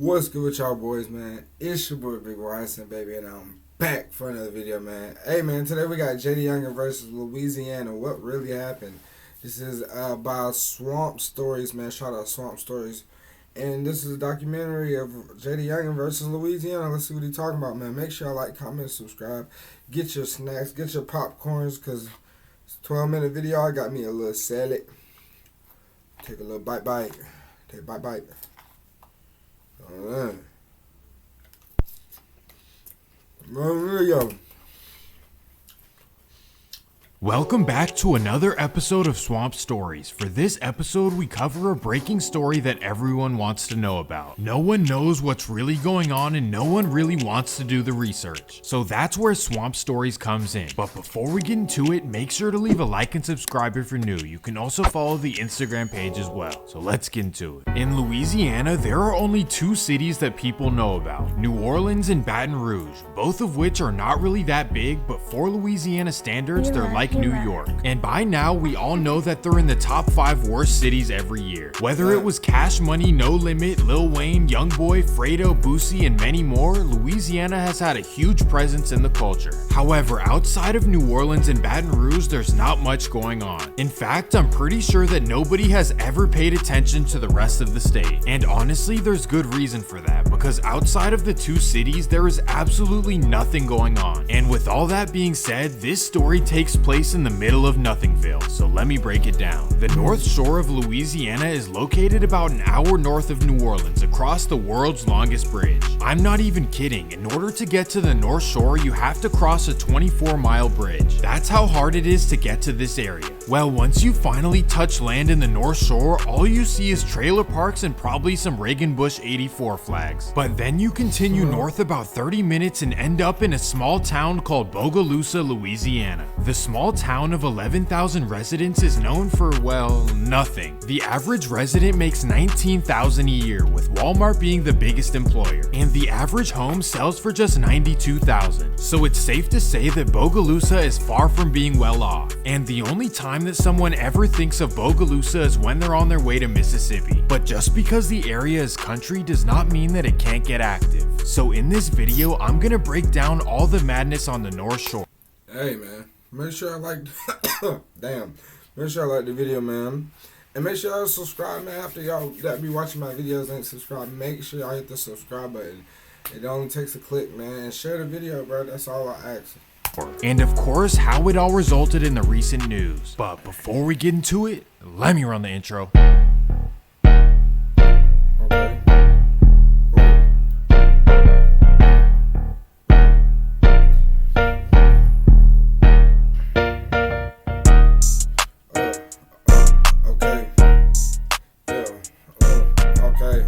What's good with y'all boys, man? It's your boy BIGYSNBABY, and I'm back for another video, man. Hey, man, today we got JaydaYoungin versus Louisiana. What really happened? This is by Swamp Stories, man. Shout out Swamp Stories. And this is a documentary of JaydaYoungin versus Louisiana. Let's see what he's talking about, man. Make sure y'all like, comment, subscribe. Get your snacks, get your popcorns, because it's a 12-minute video. I got me a little salad. Take a little bite. Take a bite. Alright. Here we go. Welcome back to another episode of Swamp Stories. For this episode, we cover a breaking story that everyone wants to know about. No one knows what's really going on and no one really wants to do the research. So that's where Swamp Stories comes in. But before we get into it, make sure to leave a like and subscribe if you're new. You can also follow the Instagram page as well. So let's get into it. In Louisiana, there are only two cities that people know about: New Orleans and Baton Rouge, both of which are not really that big, but for Louisiana standards, they're like New York. And by now, we all know that they're in the top 5 worst cities every year. Whether it was Cash Money, No Limit, Lil Wayne, Youngboy, Fredo, Boosie, and many more, Louisiana has had a huge presence in the culture. However, outside of New Orleans and Baton Rouge, there's not much going on. In fact, I'm pretty sure that nobody has ever paid attention to the rest of the state. And honestly, there's good reason for that, because outside of the two cities, there is absolutely nothing going on. And with all that being said, this story takes place in the middle of Nothingville, so let me break it down. The North Shore of Louisiana is located about an hour north of New Orleans, across the world's longest bridge. I'm not even kidding. In order to get to the North Shore, you have to cross a 24-mile bridge. That's how hard it is to get to this area. Well, once you finally touch land in the North Shore, all you see is trailer parks and probably some Reagan Bush 84 flags. But then you continue north about 30 minutes and end up in a small town called Bogalusa, Louisiana. The small town of 11,000 residents is known for, well, nothing. The average resident makes $19,000 a year, with Walmart being the biggest employer, and the average home sells for just $92,000. So it's safe to say that Bogalusa is far from being well off. And the only time that someone ever thinks of Bogalusa is when they're on their way to Mississippi. But just because the area is country does not mean that it can't get active. So in this video, I'm gonna break down all the madness on the North Shore. Hey, man. Make sure I like Make sure I like the video, man. And make sure y'all subscribe, man. After y'all that be watching my videos ain't subscribed, make sure y'all hit the subscribe button. It only takes a click, man. And share the video, bro. That's all I ask. And of course, how it all resulted in the recent news. But before we get into it, let me run the intro. Okay.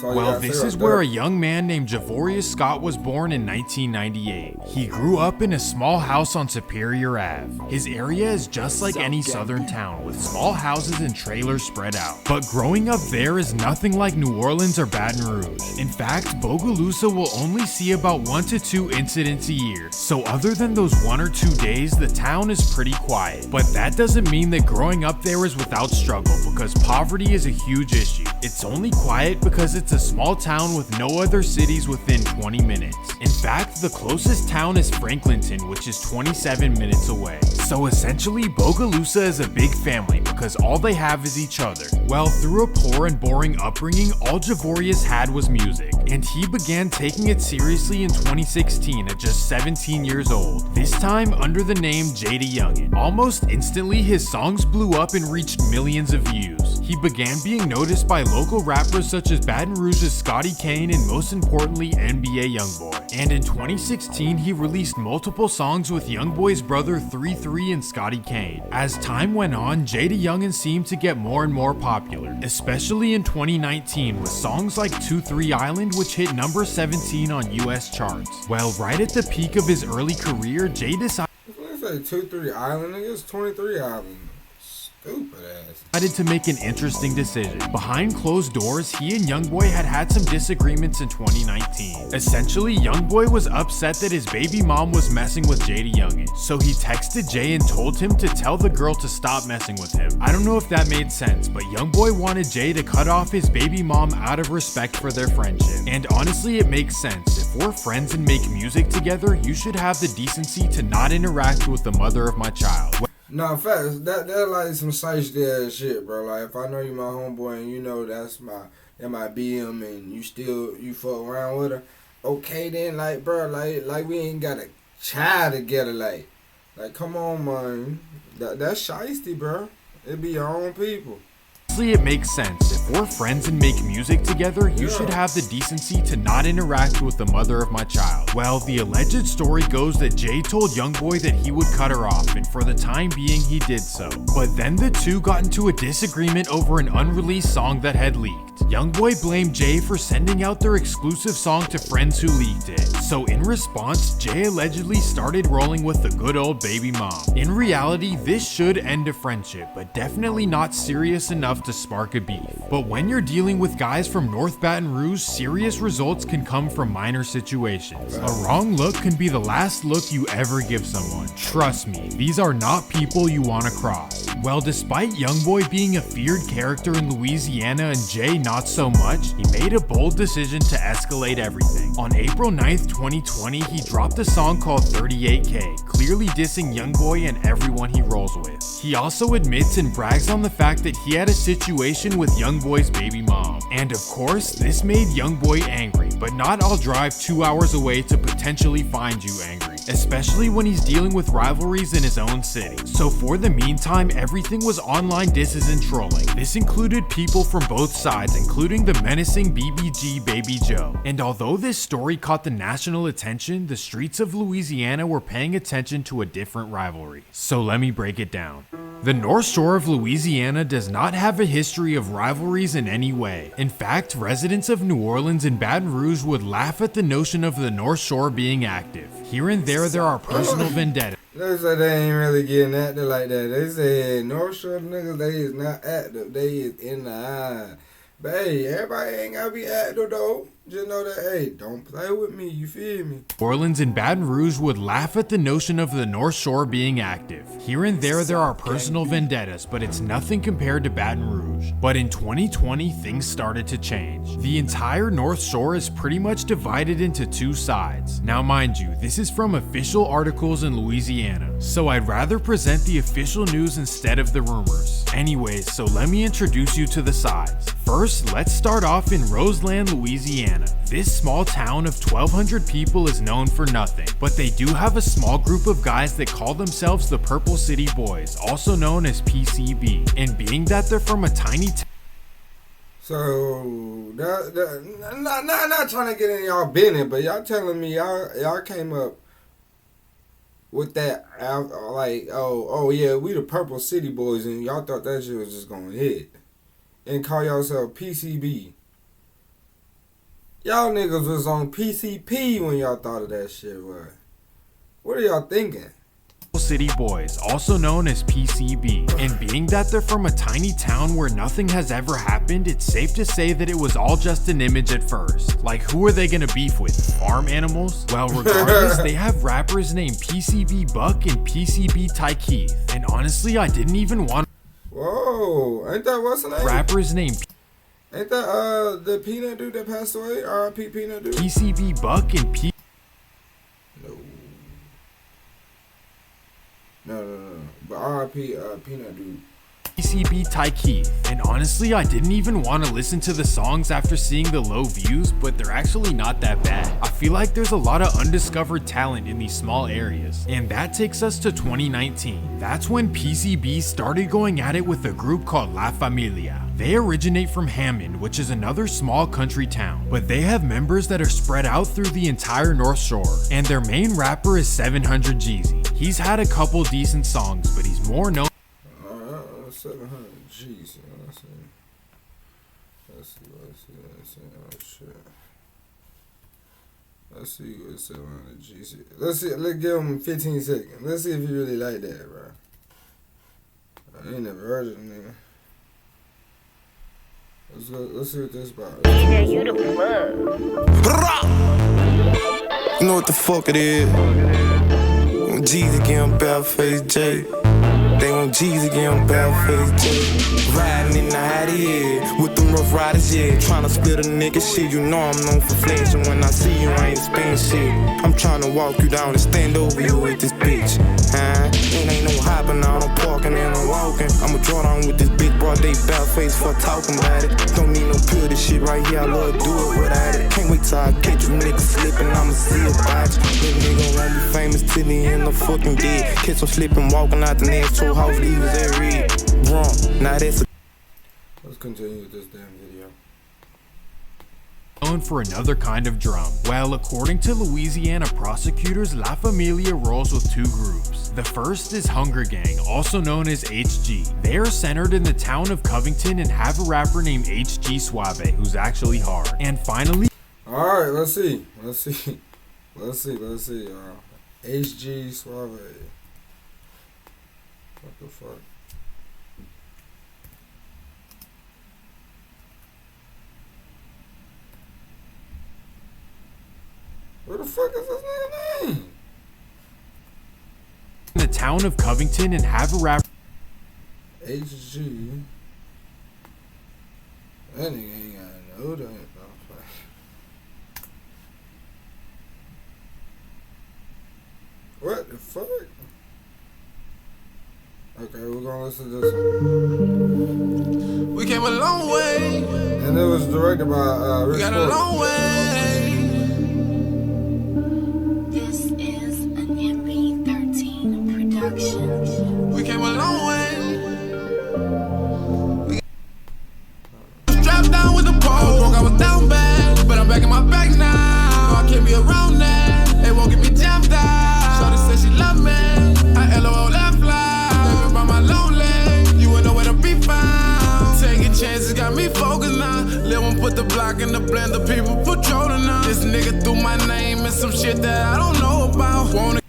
Well, this is where a young man named Javorius Scott was born in 1998. He grew up in a small house on Superior Ave. His area is just like any southern town, with small houses and trailers spread out. But growing up there is nothing like New Orleans or Baton Rouge. In fact, Bogalusa will only see about 1 to 2 incidents a year. So other than those 1 or 2 days, the town is pretty quiet. But that doesn't mean that growing up there is without struggle, because poverty is a huge issue. It's only quiet because it's a small town with no other cities within 20 minutes. In fact, the closest town is Franklinton, which is 27 minutes away. So essentially, Bogalusa is a big family because all they have is each other. Well, through a poor and boring upbringing, all Javorius had was music, and he began taking it seriously in 2016 at just 17 years old, this time under the name JaydaYoungin. Almost instantly, his songs blew up and reached millions of views. He began being noticed by local rappers such as Baton Rouge's Scotty Kane and most importantly NBA Youngboy. And in 2016, he released multiple songs with Youngboy's brother 33 and Scotty Kane. As time went on, JaydaYoungin seemed to get more and more popular, especially in 2019 with songs like 2-3 Island, which hit number 17 on US charts. Well, right at the peak of his early career, Jay decided... When I say 2-3 Island, nigga, it's 23 Island. Stupid ass. Decided to make an interesting decision. Behind closed doors, he and Youngboy had some disagreements in 2019. Essentially, Youngboy was upset that his baby mom was messing with JaydaYoungin, so he texted Jay and told him to tell the girl to stop messing with him. I don't know if that made sense, but Youngboy wanted Jay to cut off his baby mom out of respect for their friendship. And honestly, it makes sense. If we're friends and make music together, you should have the decency to not interact with the mother of my child. No, facts. That like some shiesty ass shit, bro. Like, if I know you my homeboy and you know that my BM and you fuck around with her, okay then, like, bro, like we ain't got a child together, like come on, man. That's shiesty, bro. It be your own people. Honestly, it makes sense. If we're friends and make music together, you should have the decency to not interact with the mother of my child. Well, the alleged story goes that Jay told Youngboy that he would cut her off, and for the time being, he did so. But then the two got into a disagreement over an unreleased song that had leaked. Youngboy blamed Jay for sending out their exclusive song to friends who leaked it. So in response, Jay allegedly started rolling with the good old baby mom. In reality, this should end a friendship, but definitely not serious enough to spark a beef. But when you're dealing with guys from North Baton Rouge, serious results can come from minor situations. A wrong look can be the last look you ever give someone. Trust me, these are not people you want to cross. Well, despite Youngboy being a feared character in Louisiana and Jay not so much, he made a bold decision to escalate everything. On April 9th, 2020, he dropped a song called 38K, clearly dissing Youngboy and everyone he rolls with. He also admits and brags on the fact that he had a situation with Youngboy's baby mom. And of course, this made Youngboy angry, but not I'll drive 2 hours away to potentially find you angry, especially when he's dealing with rivalries in his own city. So for the meantime, everything was online disses and trolling. This included people from both sides, including the menacing BBG Baby Joe. And although this story caught the national attention, the streets of Louisiana were paying attention to a different rivalry. So let me break it down. The North Shore of Louisiana does not have a history of rivalries in any way. In fact, residents of New Orleans and Baton Rouge would laugh at the notion of the North Shore being active. Here and there are personal vendettas. They say they ain't really getting active like that. They say North Shore niggas, they is not active. They is in the eye. But hey, everybody ain't gotta be active though. Just know that, hey, don't play with me, you feel me? New Orleans and Baton Rouge would laugh at the notion of the North Shore being active. Here and there are personal vendettas, but it's nothing compared to Baton Rouge. But in 2020, things started to change. The entire North Shore is pretty much divided into two sides. Now mind you, this is from official articles in Louisiana, so I'd rather present the official news instead of the rumors. Anyways, so let me introduce you to the sides. First, let's start off in Roseland, Louisiana. This small town of 1,200 people is known for nothing, but they do have a small group of guys that call themselves the Purple City Boys, also known as PCB. And being that they're from a tiny town, so, not trying to get in y'all business, but y'all telling me y'all came up with that, like, oh yeah, we the Purple City Boys, and y'all thought that shit was just gonna hit, and call yourself PCB. Y'all niggas was on PCP when y'all thought of that shit, boy. What are y'all thinking? City Boys, also known as PCB. And being that they're from a tiny town where nothing has ever happened, it's safe to say that it was all just an image at first. Like, who are they gonna beef with? Farm animals? Well, regardless, they have rappers named PCB Buck and PCB Ty Keith. And honestly, I didn't even want. Whoa, ain't that what's the name? Rappers named. Ain't that the Peanut dude that passed away? R.I.P. Peanut dude? PCB Buck and No. But R.I.P. Peanut dude. PCB Ty Keith. And honestly, I didn't even want to listen to the songs after seeing the low views, but they're actually not that bad. I feel like there's a lot of undiscovered talent in these small areas. And that takes us to 2019. That's when PCB started going at it with a group called La Familia. They originate from Hammond, which is another small country town, but they have members that are spread out through the entire North Shore, and their main rapper is 700 Jeezy. He's had a couple decent songs, but he's more known. 700 Jeezy. Let's see. Oh shit. Let's see what 700 Jeezy. Let's give him 15 seconds. Let's see if you really like that, bro. I ain't never heard of it, nigga. Let's go. Let's see what this about. DJ, you the plug. You know what the fuck it is? Want G's again, Bellface J. They want G's again, Bellface J. Riding in the Hattie, yeah. With them rough riders, yeah. Tryna split a nigga shit. You know I'm known for flashing. When I see you, I ain't spend shit. I'm tryna walk you down and stand over you with this bitch. It ain't no hopping out, I'm parking and I'm walking. I'ma draw down with this bitch, broad day Bellface for talking about it. Don't need no pill, this shit right here, I love to do it without it. Can't wait till I catch you niggas slipping, I'ma see about you. That nigga won't be famous till the end of fucking dead. Catch him slipping, walking out the next two house, leave us at red. Wrong, now that's a... Let's continue with this damn video. Known for another kind of drum. Well, according to Louisiana prosecutors, La Familia rolls with two groups. The first is Hunger Gang, also known as HG. They are centered in the town of Covington and have a rapper named HG Suave, who's actually hard. And finally, alright, let's see. HG Suave. What the fuck? Where the fuck is this nigga name? in the town of Covington and have a rapper. HG. That nigga ain't got no damn. What the fuck? Okay, we're gonna listen to this one. We came a long way. And it was directed by Rick We got Ford. a long way. This is an MB13 production. We came a long way. Strapped down with the pole. Broke, I was down bad, but I'm back in my bag now. I can't be around that. They won't get me jammed out. Shorty said she love me. I LOL left fly. Never by my lonely. You wouldn't know where to be found. Taking chances got me focused now. Lil' one put the block in the blender. People patrolling now. This nigga threw my name in some shit that I don't know about. Wanna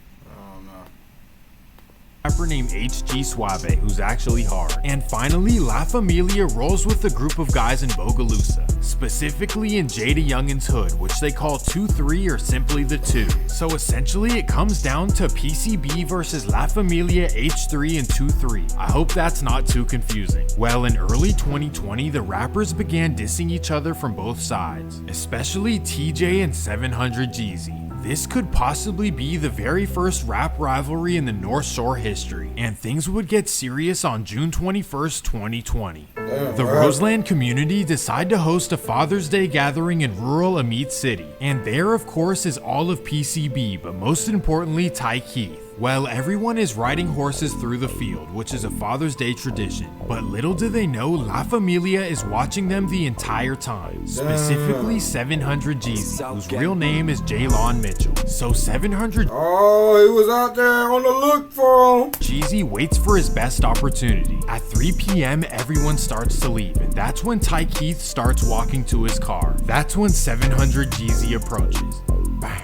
Rapper named HG Suave, who's actually hard. And finally, La Familia rolls with a group of guys in Bogalusa, specifically in JaydaYoungin's hood, which they call 2-3 or simply the 2. So essentially it comes down to PCB versus La Familia H3 and 2-3. I hope that's not too confusing. Well, in early 2020, the rappers began dissing each other from both sides, especially TJ and 700 Jeezy. This could possibly be the very first rap rivalry in the North Shore history, and things would get serious on June 21st, 2020. The Roseland community decide to host a Father's Day gathering in rural Amite City, and there of course is all of PCB, but most importantly Ty Keith. Well, everyone is riding horses through the field, which is a Father's Day tradition. But little do they know, La Familia is watching them the entire time. Specifically 700 Jeezy, whose real name is Jaylon Mitchell. So 700 Oh, he was out there on the look for him. Jeezy waits for his best opportunity. At 3 p.m. everyone starts to leave, and that's when Ty Keith starts walking to his car. That's when 700 Jeezy approaches. Bam.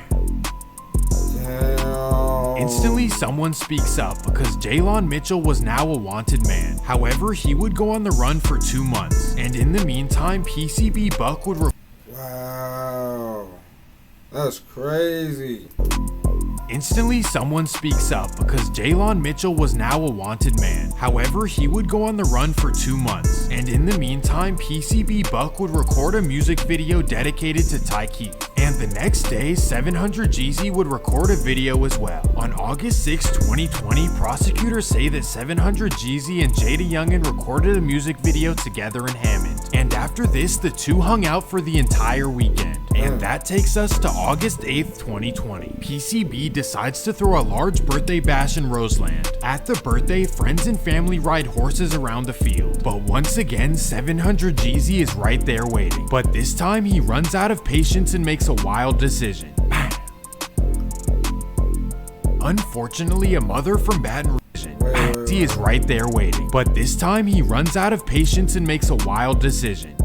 Instantly, someone speaks up because Jaylon Mitchell was now a wanted man. However, he would go on the run for 2 months, and in the meantime, PCB Buck would Wow. That's crazy. Instantly, someone speaks up because Jaylon Mitchell was now a wanted man. However, he would go on the run for 2 months, and in the meantime, PCB Buck would record a music video dedicated to Ty Keith. And the next day, 700 Jeezy would record a video as well. On August 6, 2020, prosecutors say that 700 Jeezy and JaydaYoungin recorded a music video together in Hammond. And after this, the two hung out for the entire weekend. And that takes us to August 8th, 2020. PCB decides to throw a large birthday bash in Roseland. At the birthday, friends and family ride horses around the field. But once again, 700 Jeezy is right there waiting. But this time, he runs out of patience and makes a wild decision. Unfortunately, a mother from Baton Rouge is right there waiting. But this time, he runs out of patience and makes a wild decision.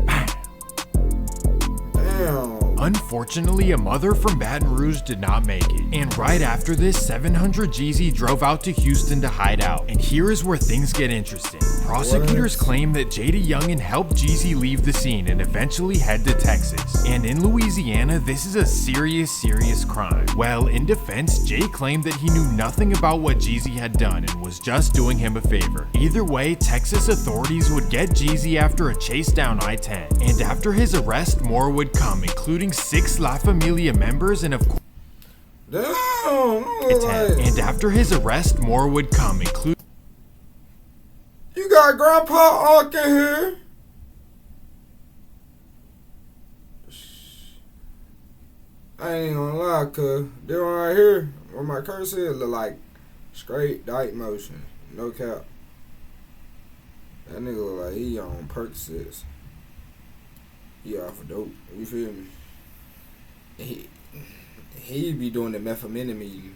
Damn. Unfortunately, a mother from Baton Rouge did not make it. And right after this, 700 Jeezy drove out to Houston to hide out. And here is where things get interesting. Prosecutors claim that JaydaYoungin helped Jeezy leave the scene and eventually head to Texas. And in Louisiana, this is a serious crime. Well, in defense, Jay claimed that he knew nothing about what Jeezy had done and was just doing him a favor. Either way, Texas authorities would get Jeezy after a chase down I-10. And after his arrest, more would come, including 6 La Familia members and of course and after his arrest, more would come, including You got Grandpa Unc in here. I ain't gonna lie, cuz this one right here, where my cursor is, look like straight dyke motion. No cap. That nigga look like he on Percocets. He off of dope. You feel me? He be doing the methamphetamine.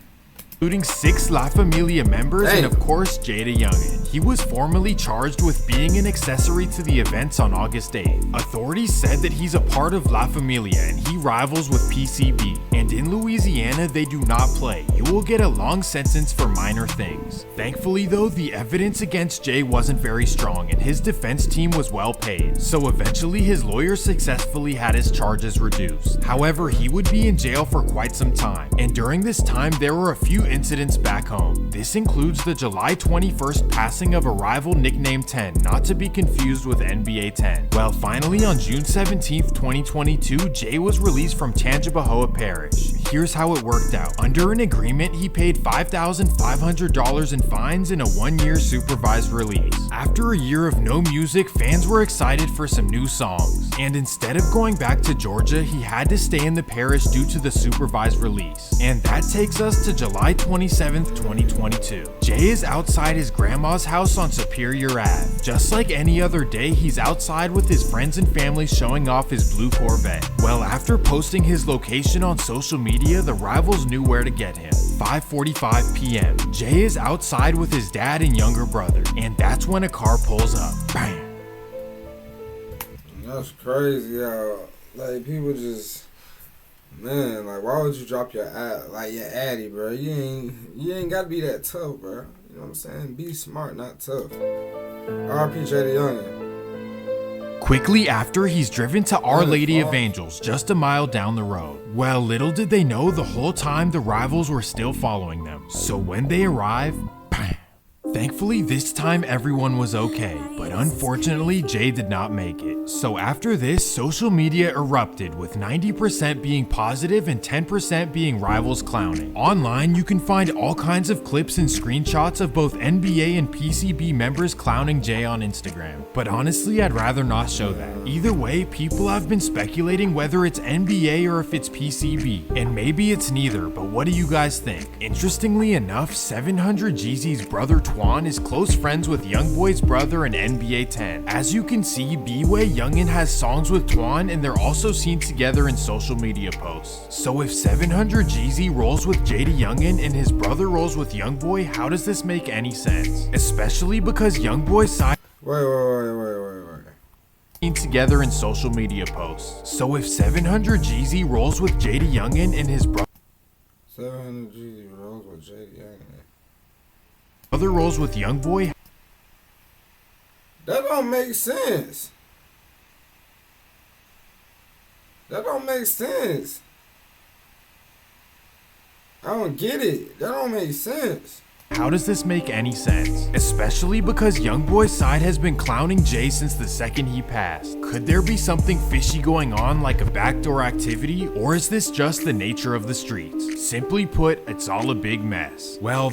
including 6 La Familia members and of course JaydaYoungin. He was formally charged with being an accessory to the events on August 8th. Authorities said that he's a part of La Familia and he rivals with PCB. And in Louisiana, they do not play. You will get a long sentence for minor things. Thankfully though, the evidence against Jay wasn't very strong and his defense team was well paid. So eventually his lawyer successfully had his charges reduced. However, he would be in jail for quite some time. And during this time, there were a few incidents back home. This includes the July 21st passing of a rival nicknamed 10, not to be confused with NBA 10. Well, finally on June 17th, 2022, Jay was released from Tangipahoa Parish. Here's how it worked out. Under an agreement, he paid $5,500 in fines and a 1-year supervised release. After a year of no music, fans were excited for some new songs. And instead of going back to Georgia, he had to stay in the parish due to the supervised release. And that takes us to July 27th, 2022. Jay is outside his grandma's house on Superior Ave. Just like any other day, he's outside with his friends and family showing off his blue Corvette. Well, after posting his location on social media, the rivals knew where to get him. 5:45 p.m. Jay is outside with his dad and younger brother, and that's when a car pulls up. Bam! That's crazy, y'all. Like, people just, man, like, why would you drop your addy, bro? You ain't gotta be that tough, bro. You know what I'm saying? Be smart, not tough. R.I.P. JaydaYoungin. Quickly after, he's driven to Our Lady of Angels, just a mile down the road. Well, little did they know, the whole time the rivals were still following them. So when they arrive, bam! Thankfully, this time everyone was okay, but unfortunately, Jay did not make it. So after this, social media erupted, with 90% being positive and 10% being rivals clowning. Online, you can find all kinds of clips and screenshots of both NBA and PCB members clowning Jay on Instagram. But honestly, I'd rather not show that. Either way, people have been speculating whether it's NBA or if it's PCB. And maybe it's neither, but what do you guys think? Interestingly enough, 700 Jeezy's brother Twan is close friends with Youngboy's brother and NBA 10. As you can see, BIGYSNBABY-JaydaYoungin has songs with Twan and they're also seen together in social media posts. So if 700 Jeezy rolls with JaydaYoungin and his brother rolls with Youngboy, how does this make any sense? Especially because Youngboy's side seen together in social media posts. So if 700 Jeezy rolls with JaydaYoungin and his brother 700 Jeezy rolls with JaydaYoungin. Brother rolls with Youngboy, that don't make sense. That don't make sense. I don't get it. That don't make sense. how does this make any sense? Especially because Youngboy's side has been clowning Jay since the second he passed. Could there be something fishy going on, like a backdoor activity, or is this just the nature of the streets? Simply put, it's all a big mess. Well,